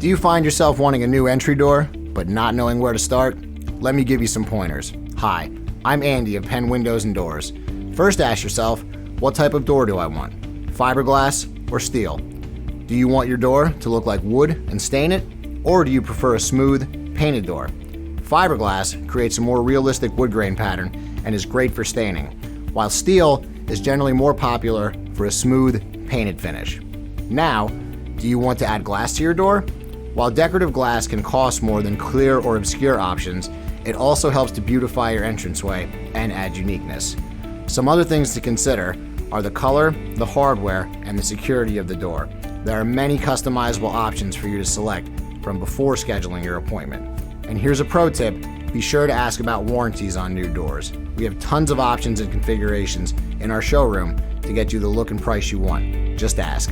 Do you find yourself wanting a new entry door, but not knowing where to start? Let me give you some pointers. Hi, I'm Andy of Penn Windows and Doors. First ask yourself, what type of door do I want? Fiberglass or steel? Do you want your door to look like wood and stain it? Or do you prefer a smooth, painted door? Fiberglass creates a more realistic wood grain pattern and is great for staining, while steel is generally more popular for a smooth, painted finish. Now, do you want to add glass to your door? While decorative glass can cost more than clear or obscure options, it also helps to beautify your entranceway and add uniqueness. Some other things to consider are the color, the hardware, and the security of the door. There are many customizable options for you to select from before scheduling your appointment. And here's a pro tip, be sure to ask about warranties on new doors. We have tons of options and configurations in our showroom to get you the look and price you want. Just ask.